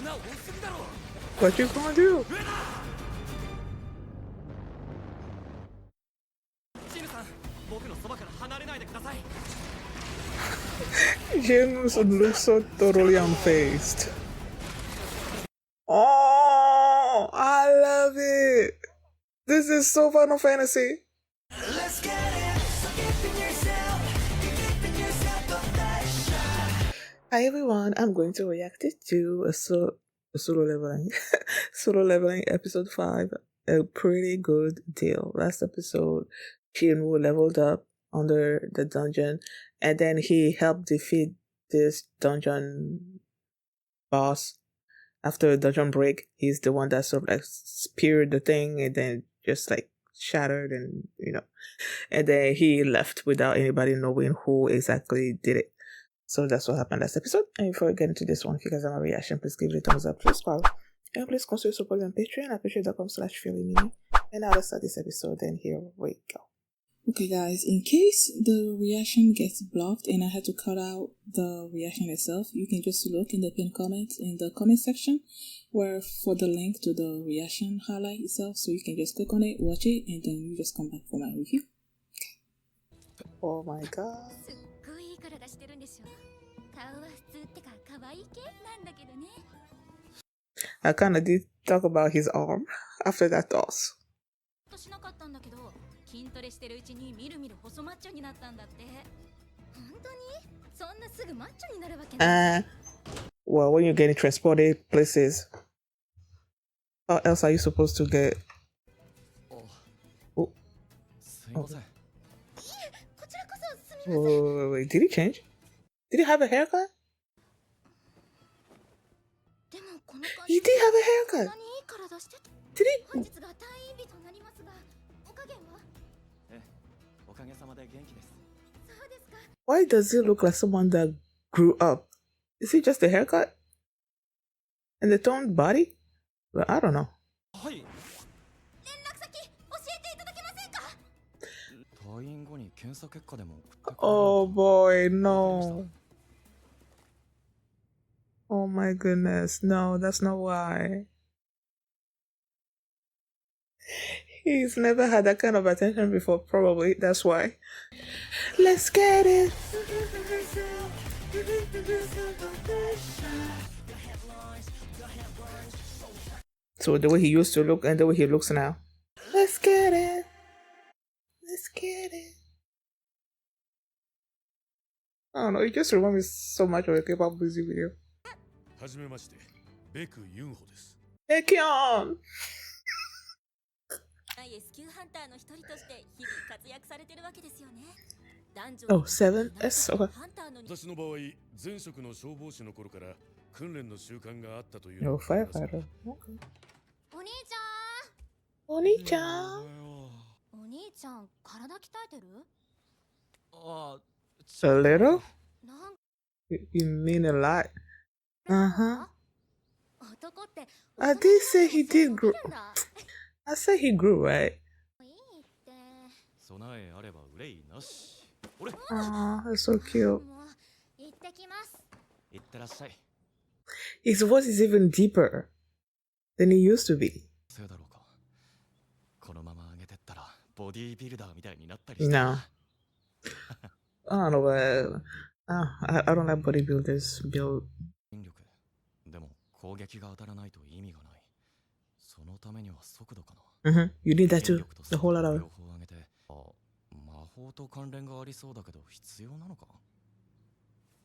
What you gonna do? Jinwoo looks so totally unfazed. Oh, I love it. This is so Final Fantasy. Let's get it. So Hi everyone, I'm going to react to a solo leveling, solo leveling episode 5. A pretty good deal. Last episode, Jinwoo leveled up under the dungeon, and then he helped defeat this dungeon boss. After a dungeon break, he's the one that sort of like speared the thing and then just like shattered and and then he left without anybody knowing who exactly did it. So that's what happened last episode. And before we get into this one, if you guys have a reaction, please give it a thumbs up, please follow, and please consider supporting on Patreon at patreon.com/feelingme. And now let's start this episode, and here we go. Okay guys, in case the reaction gets blocked and I had to cut out the reaction itself, you can just look in the pinned comments in the comment section where for the link to the reaction highlight itself, so you can just click on it, watch it, and then you just come back for my review. Oh my god. I kinda did talk about his arm after that toss. Well, when you're getting transported places, how else are you supposed to get? Oh. Wait, did he change? Did he have a haircut? He did have a haircut. Did he? Why does he look like someone that grew up? Is it just a haircut? And the toned body? Well, I don't know. Oh boy, no. Oh my goodness, no, that's not why. He's never had that kind of attention before, probably, that's why. Let's get it! So the way he used to look and the way he looks now. Let's get it! Let's get it! I don't know, it just reminds me so much of a Kpop music video. Hey, Kyon! Oh, 7? Yes, okay. No, firefighter. Okay. Oni-chan! A little? You mean a lot? Uh-huh. I did say he did grow. I said he grew, right? Aw, that's so cute. His voice is even deeper than he used to be. No. I don't know what. I don't like bodybuilders build. You need that too. A whole lot of it.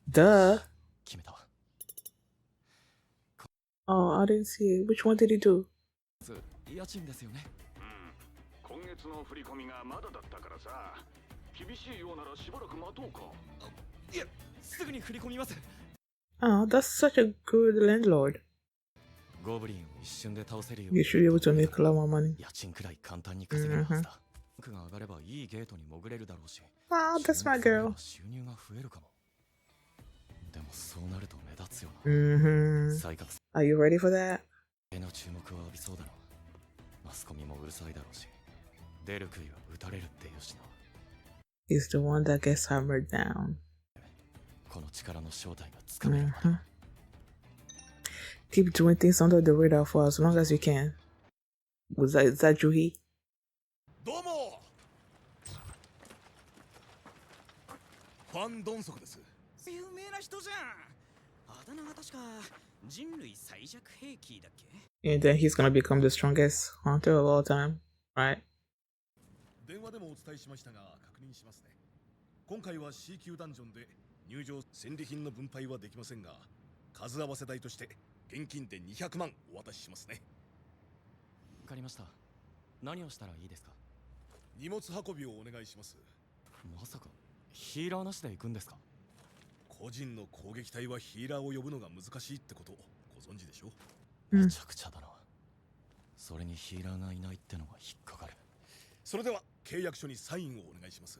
Duh. Oh, I didn't see it. Which one did he do? Oh, that's such a good landlord. You should be able to make a lot more money. Wow, that's my girl. Are you ready for that? He's the one that gets hammered down. keep doing things under the radar for as long as you can. Is that Juhi? どうもファン・ドンソクです。有名な人じゃん。あだ名が確か人類最弱兵器だっけ？ And then he's gonna become the strongest hunter of all time, right? 電話でもお伝えしましたが確認しますね。今回は C 級ダンジョンで入場戦利品の分配はできませんが、数合わせ代として現金で200万お渡ししますね。わかりました。何をしたらいいですか？荷物運びをお願いします。まさかヒーラーなしで行くんですか？個人の攻撃隊はヒーラーを呼ぶのが難しいってことご存知でしょ？めちゃくちゃだな。それにヒーラーがいないってのが引っかかる。それでは契約書にサインをお願いします。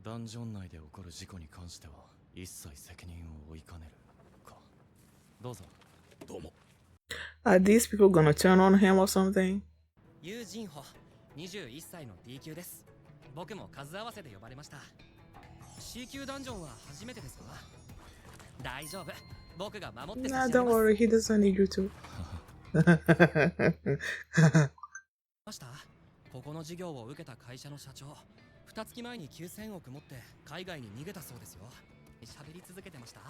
ダンジョン内で起こる事故に関しては一切責任を負いかねるか。どうぞ。どうも。Are these people gonna turn on him or something? ユージンホ21歳の D 級です。僕も数合わせで呼ばれました。 C 級ダンジョンは初めてですか？大丈夫、僕が守って差 Nah, し上 don't げます。 worry, he doesn't need you to. ました。ここの事業を受けた会社の社長、2月前に9000億持って海外に逃げたそうですよ。喋り続けてました。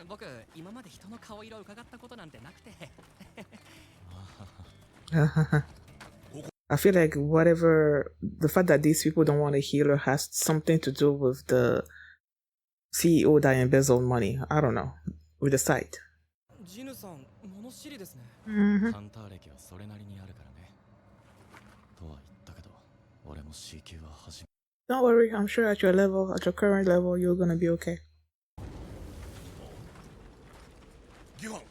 僕今まで人の顔色を伺ったことなんてなくて。I feel like whatever the fact that these people don't want a healer has something to do with the CEO that embezzled money. I don't know. With the site. ジヌさん、物知りですね。ハンター歴はそれなりにあるからね。とは言ったけど、俺も C 級は初め。 Don't worry, I'm sure at your level, at your current level, you're gonna be okay. ギファン、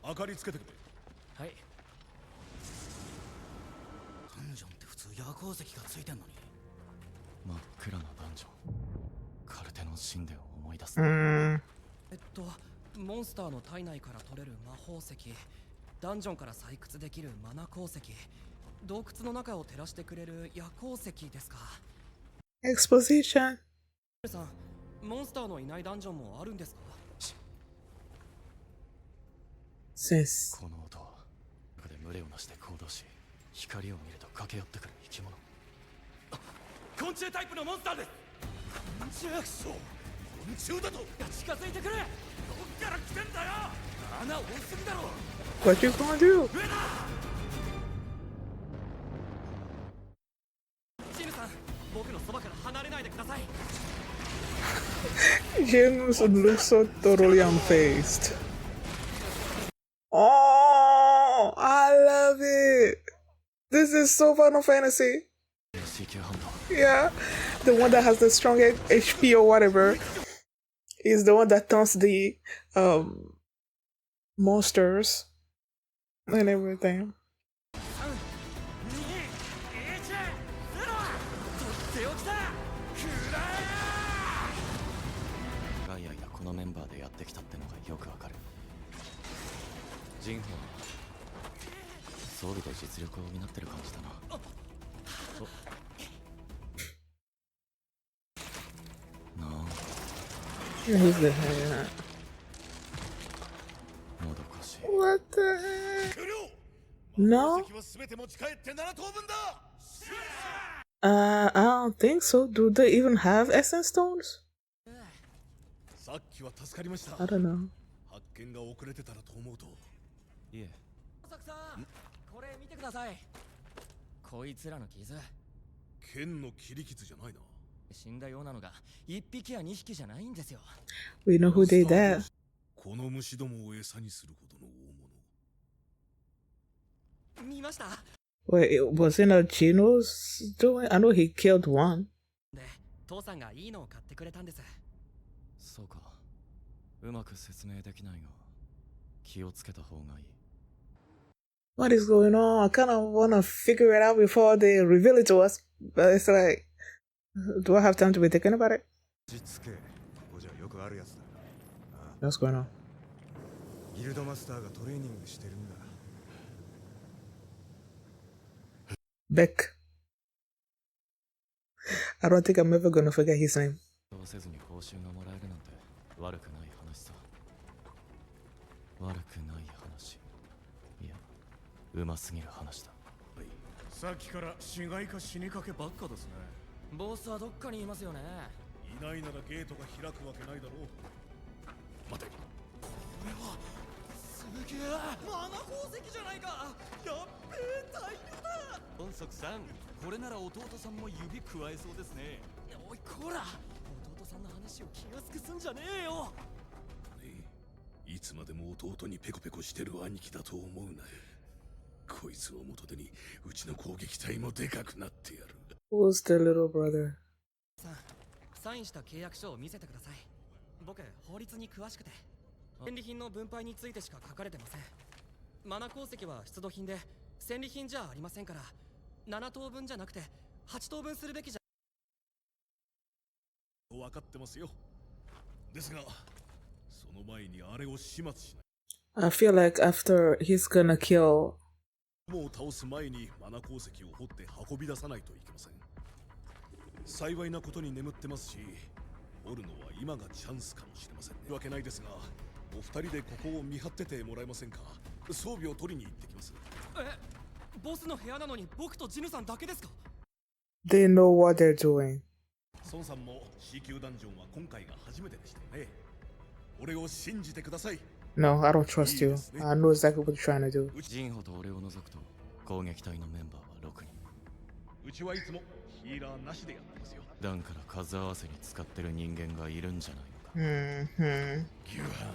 明かりつけてくれ。はい。ダンジョンって普通夜光石がついてんのに。真っ暗なダンジョン。カルテの神殿を思い出す。モンスターの体内から取れる魔法石、ダンジョンから採掘できるマナ鉱石、洞窟の中を照らしてくれる夜光石ですか。 Exposition. さん、モンスターのいないダンジョンもあるんですか？ Sis. この音は中で群れをなして行動し、光を見ると駆け寄ってくる生き物。昆虫タイプのモンスターです。昆虫クソ昆虫だと近づいてくれ。どっから来てんだよ。穴多すぎだろ。 What you gonna do? ジヌさん、僕のそばから離れないでください。 Jinwoo looks so totally unfazed. Oh, I love it. This is so Final Fantasy. C 級ハンター。 Yeah, the one that has the strongest HP or whatever is the one that taunts the monsters and everything. 長い間このメンバーでやってきたってのがよくわかる。ジンホは装備で実力を補ってる感じだな。なんか Who's the hell? もどかしい。 What the heck? 終了。 No? 宝石は全て持ち帰って7等分だ。 I don't think so. Do they even have essence stones? さっきは助かりました。 I don't know. 発見が遅れてたらと思うと。いえ、サクさん、これ見てください。こいつらの傷、剣の切り傷じゃないな。死んだようなのが1匹や2匹じゃないんですよ。 We know who did that. この虫どもを餌にするほどの大物。見ました。 Wait, was it a Jinho's doing? I know he killed one. で、父さんがいいのを買ってくれたんです。そうか。うまく説明できないが、気をつけた方がいい。 What is going on? I kind of want to figure it out before they reveal it to us. But it's like, do I have time to be thinking about it? 実けここじゃよくあるやつだ。 What's going on? ギルドマスターがトレーニングしてるんだ。 Beck. I don't think I'm ever gonna forget his name. そうせずに報酬がもらえるなんて悪くない話さ。悪くない話。いや、うますぎる話だ。さっきから死骸か死にかけばっかですね。ボスはどっかにいますよね。いないならゲートが開くわけないだろう。待て、すげえマナ宝石じゃないか。やっべえ大量だ。本則さん、これなら弟さんも指加えそうですね。おいこら、弟さんの話を気安くすんじゃねえよ。いつまでも弟にペコペコしてる兄貴だと思うなよ。こいつを元手にうちの攻撃隊もでかくなってやる。 Who's the little brother? さん、サインした契約書を見せてください。僕、法律に詳しくて戦利品の分配についてしか書かれてません。マナ鉱石は出土品で戦利品じゃありませんから、7等分じゃなくて8等分するべきじゃ。分かってますよ。ですがその前にあれを始末しない。 I feel like after he's gonna kill. もう倒す前にマナ鉱石を掘って運び出さないといけません。幸いなことに眠ってますし、掘るのは今がチャンスかもしれませんね。わけないですが、お二人でここを見張っててもらえませんか。装備を取りに行ってきます。ボスの部屋なのに僕とジムさんだけですか。 They know what they're doing. 孫さんも C 級ダンジョンは今回が初めてでしたよね。俺を信じてください。 No, I don't trust you. I know exactly what you're trying to do. ジンホと俺を除くと攻撃隊のメンバーは6人。うちはいつもヒーラーなしでやってますよ。ダンから数合わせに使ってる人間がいるんじゃないのか。Mm-hmm. ギュハ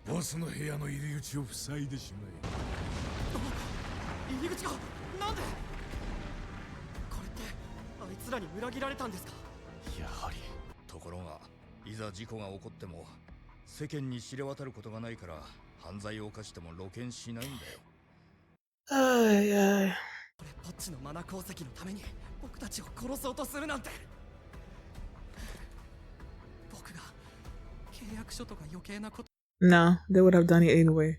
ン、ボスの部屋の入り口を塞いでしま入り口がなんで。これってあいつらに裏切られたんですか。やはり。ところが、いざ事故が起こっても世間に知れ渡ることがないから、犯罪を犯しても露見しないんだよ。Ay, ay. これっぽっちのマナ鉱石のために僕たちを殺そうとするなんて。僕が契約書とか余計なこと。 No, they would have done it anyway.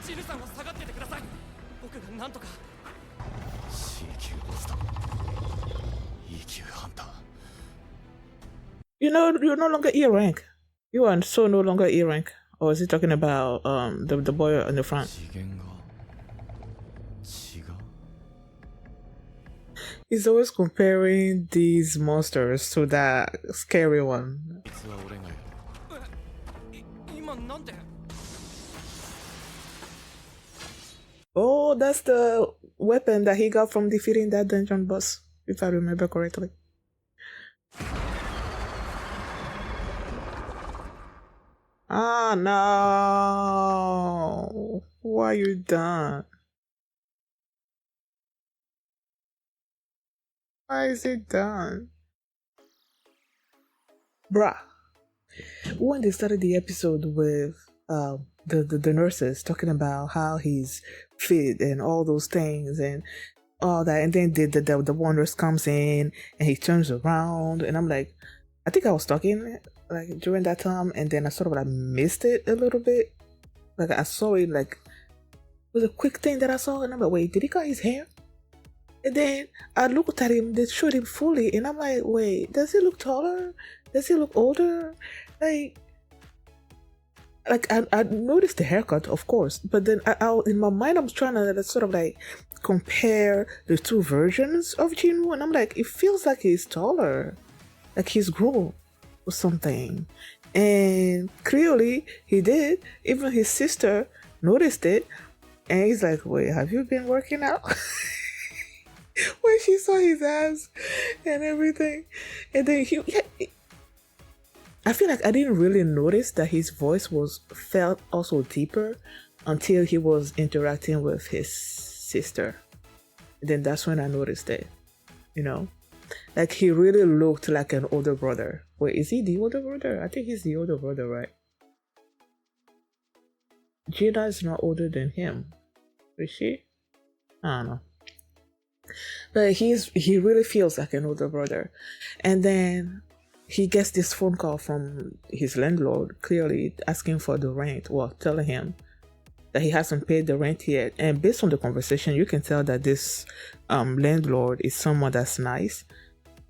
ジルさんは下がっててください。僕がなんとか。 C 級ボスだ。E 級ハンター。 You know, you're no longer E rank. You are so no longer E rank. Or is he talking about the boy on the front? 次元が違う。 He's always comparing these monsters to that scary one. 実は俺がやる。今なんて。 Oh, that's the weapon that he got from defeating that dungeon boss, if I remember correctly. Ah, no. Why you done? Why is it done? Bruh. When they started the episode with the nurses talking about how he's fit and all those things and all that, and then the one nurse comes in and he turns around, and I'm like, I think I was talking like during that time, and then I sort of like missed it a little bit. Like I saw it like it was a quick thing that I saw, and I'm like, wait, did he cut his hair? And then I looked at him, they showed him fully, and I'm like, wait, does he look taller? Does he look older? Like I noticed the haircut, of course, but then I in my mind I was trying to sort of like compare the two versions of Jinwoo, and I'm like, it feels like he's taller, like he's grown or something. And clearly he did. Even his sister noticed it, and he's like, wait, have you been working out? When she saw his ass and everything, and then I feel like I didn't really notice that his voice felt also deeper until he was interacting with his sister. And then that's when I noticed it, you know? Like he really looked like an older brother. Wait, is he the older brother? I think he's the older brother, right? Gina is not older than him. Is she? I don't know. But he really feels like an older brother. And then he gets this phone call from his landlord, clearly asking for the rent, well, telling him that he hasn't paid the rent yet. And based on the conversation, you can tell that this landlord is someone that's nice.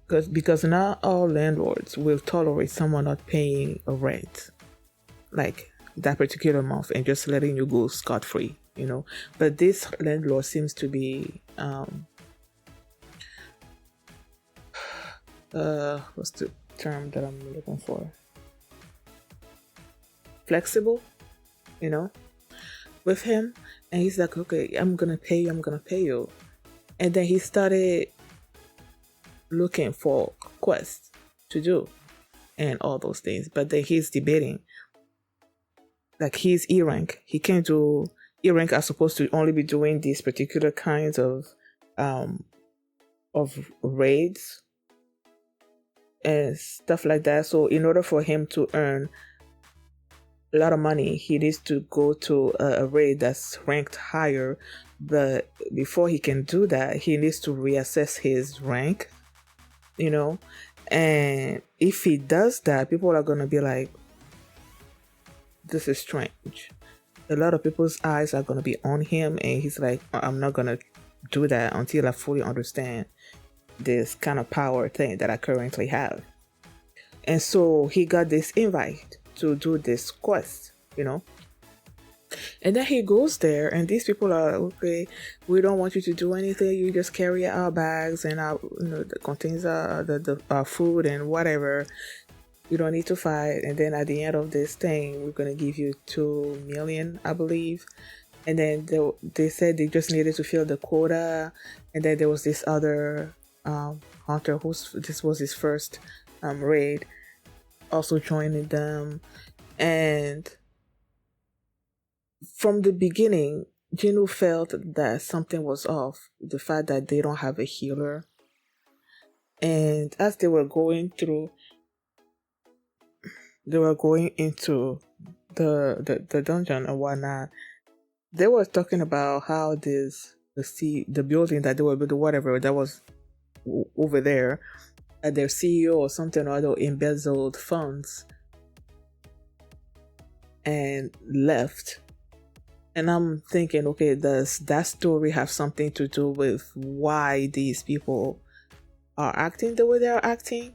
because not all landlords will tolerate someone not paying a rent, like that particular month, and just letting you go scot free, you know. But this landlord seems to be what's the term that I'm looking for? Flexible, you know, with him. And he's like, okay, I'm gonna pay you. And then he started looking for quests to do and all those things. But then he's debating, like, he's E rank. He can't do E rank are supposed to only be doing these particular kinds of raids and stuff like that. So in order for him to earn a lot of money, he needs to go to a raid that's ranked higher. But before he can do that, he needs to reassess his rank, you know. And if he does that, people are gonna be like, this is strange. A lot of people's eyes are gonna be on him, and he's like, I'm not gonna do that until I fully understand this kind of power thing that I currently have. And so he got this invite to do this quest, you know. And then he goes there, and these people are, okay, we don't want you to do anything. You just carry our bags and our, you know, that contains our food and whatever. You don't need to fight. And then at the end of this thing, we're gonna give you 2 million, I believe. And then they said they just needed to fill the quota. And then there was this other hunter this was his first raid, also joining them. And from the beginning, Jinwoo felt that something was off. The fact that they don't have a healer. And as they were going into the dungeon and whatnot, they were talking about how the building that they were building, whatever that was over there, their CEO or something or other embezzled funds and left. And I'm thinking, okay, does that story have something to do with why these people are acting the way they are acting,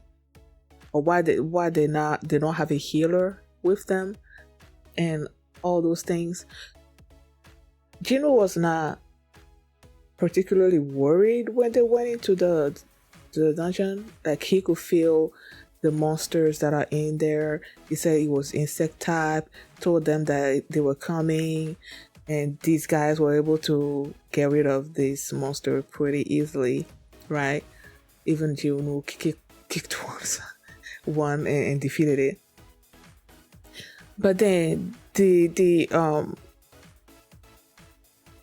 or why they don't have a healer with them, and all those things? Jinho was not particularly worried when they went into the dungeon. Like, he could feel the monsters that are in there. He said it was insect type, told them that they were coming, and these guys were able to get rid of this monster pretty easily, right? Even Jinwoo kicked one and defeated it. But then the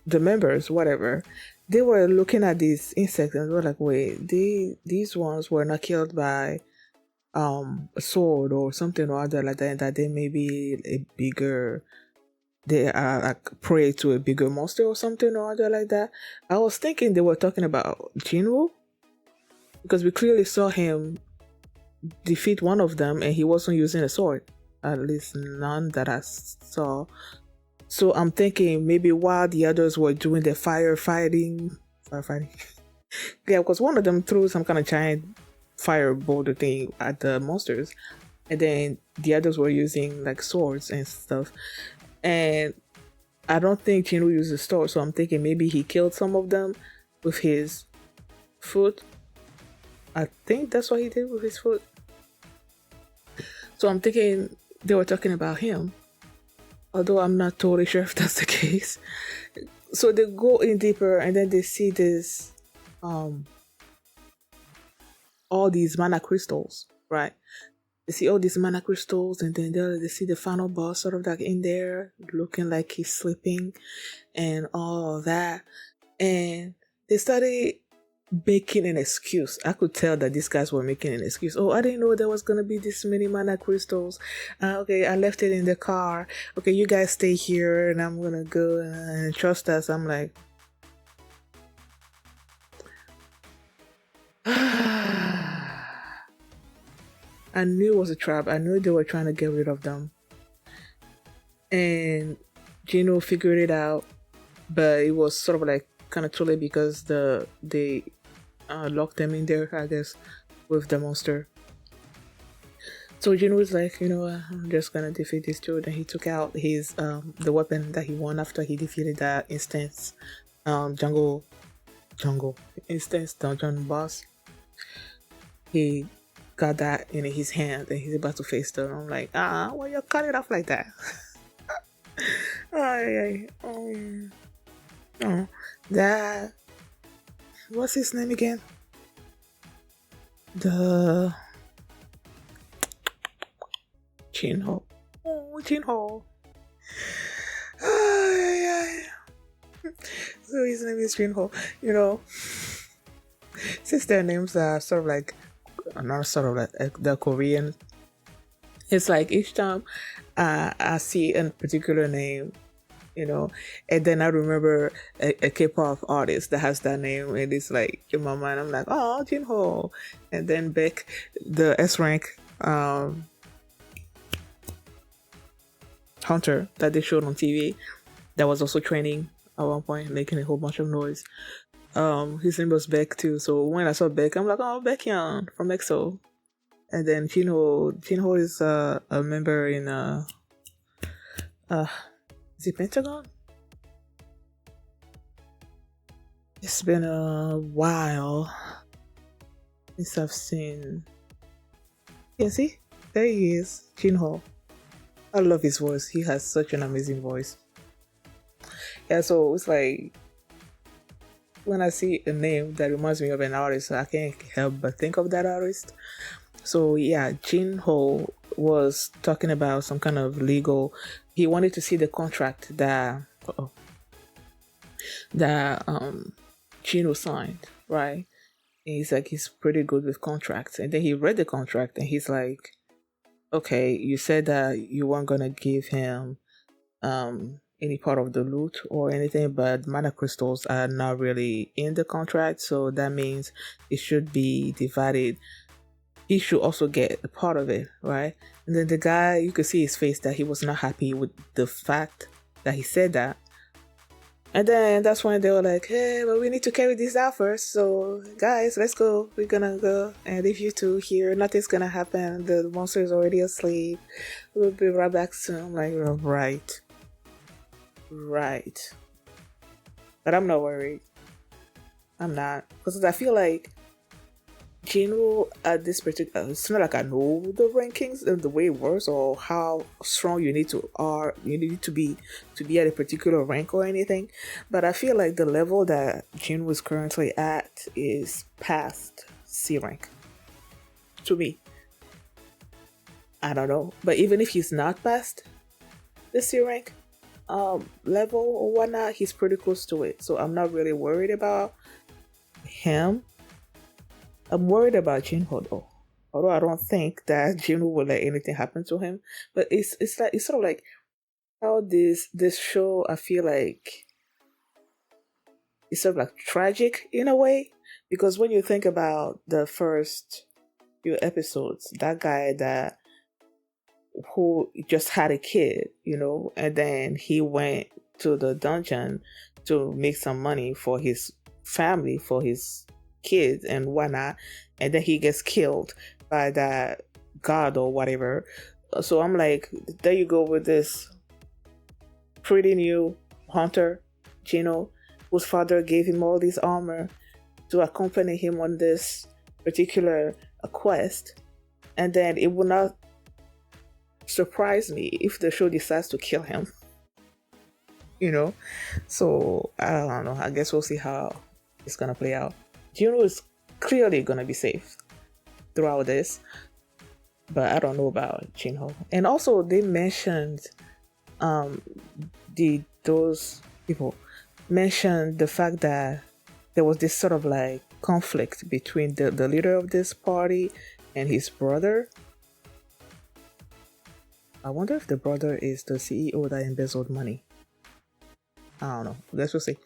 members, whatever, they were looking at these insects and they were like, wait, these ones were not killed by a sword or something or other like that, that they may be they are like prey to a bigger monster or something or other like that. I was thinking they were talking about Jinwoo, because we clearly saw him defeat one of them and he wasn't using a sword, at least none that I saw. So I'm thinking maybe while the others were doing their firefighting yeah, because one of them threw some kind of giant fire boulder thing at the monsters, and then the others were using like swords and stuff. And I don't think Jinwoo used a sword, so I'm thinking maybe he killed some of them with his foot. I think that's what he did with his foot. So I'm thinking they were talking about him, although I'm not totally sure if that's the case. So they go in deeper, and then they see this all these mana crystals, right? They see all these mana crystals, and then they see the final boss sort of like in there, looking like he's sleeping and all that. And they started making an excuse. I could tell that these guys were making an excuse. Oh, I didn't know there was gonna be this many mana crystals. Okay, I left it in the car. Okay, you guys stay here, and I'm gonna go and trust us. I'm like, I knew it was a trap. I knew they were trying to get rid of them. And Jinho figured it out, but it was sort of like kind of too late because they locked them in there, I guess, with the monster. So Jinwoo was like, I'm just gonna defeat these two. Then he took out his the weapon that he won after he defeated that instance jungle instance dungeon boss. He got that in his hand and he's about to face them. I'm like, why you cut it off like that? That, what's his name again? The Jinho. Oh, Jinho. So his name is Jinho. Since their names are sort of like, not sort of like the Korean, it's like each time I see a particular name, and then I remember a K-pop artist that has that name, and it's like in my mind, I'm like, oh, Jinho. And then Beck, the S rank hunter that they showed on TV, that was also training at one point, making a whole bunch of noise. His name was Beck too. So when I saw Beck, I'm like, oh, Baekhyun from EXO. And then Jinho is a member in is it Pentagon? It's been a while since I've seen. Yeah, see, there he is, Jinho. I love his voice. He has such an amazing voice. Yeah, so it's like when I see a name that reminds me of an artist, I can't help but think of that artist. So yeah, Jinho was talking about some kind of legal. He wanted to see the contract that Jinho signed, right? And he's like, he's pretty good with contracts. And then he read the contract and he's like, okay, you said that you weren't gonna give him any part of the loot or anything, but mana crystals are not really in the contract, so that means it should be divided. He should also get a part of it, right? And then the guy, you could see his face that he was not happy with the fact that he said that. And then that's when they were like, hey, but we need to carry this out first. So guys, let's go. We're gonna go and leave you two here. Nothing's gonna happen. The monster is already asleep. We'll be right back soon. I'm like, oh, right. But I'm not worried. I'm not. Because I feel like Jinwoo at this particular, it's not like I know the rankings and the way it works or how strong you need to be at a particular rank or anything, but I feel like the level that Jinwoo is currently at is past C rank to me. I don't know, but even if he's not past the C rank level or whatnot, he's pretty close to it, so I'm not really worried about him. I'm worried about Jinho though. Although I don't think that Jinho will let anything happen to him. But it's sort of like how this show, I feel like it's sort of like tragic in a way. Because when you think about the first few episodes, that guy who just had a kid, and then he went to the dungeon to make some money for his family, for his kids and whatnot, and then he gets killed by that god or whatever. So I'm like, there you go with this pretty new hunter, Jinho, whose father gave him all this armor to accompany him on this particular quest, and then it will not surprise me if the show decides to kill him. So I don't know. I guess we'll see how it's gonna play out. Jinho is clearly gonna be safe throughout this, but I don't know about Jinho. And also, they mentioned those people mentioned the fact that there was this sort of like conflict between the leader of this party and his brother. I wonder if the brother is the CEO that embezzled money. I don't know. Let's see.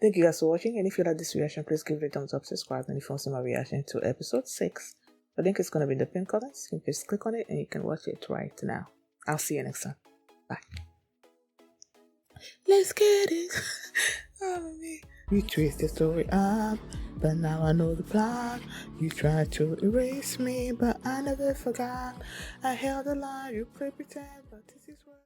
Thank you guys for watching. And if you like this reaction, please give it a thumbs up, subscribe, and if you want to see my reaction to episode 6, the link is going to be in the pinned comments. You can just click on it and you can watch it right now. I'll see you next time. Bye. Let's get it. We twist the story up. but now I know the plot. You tried to erase me, but I never forgot. I held the line, you could pretend, but this is what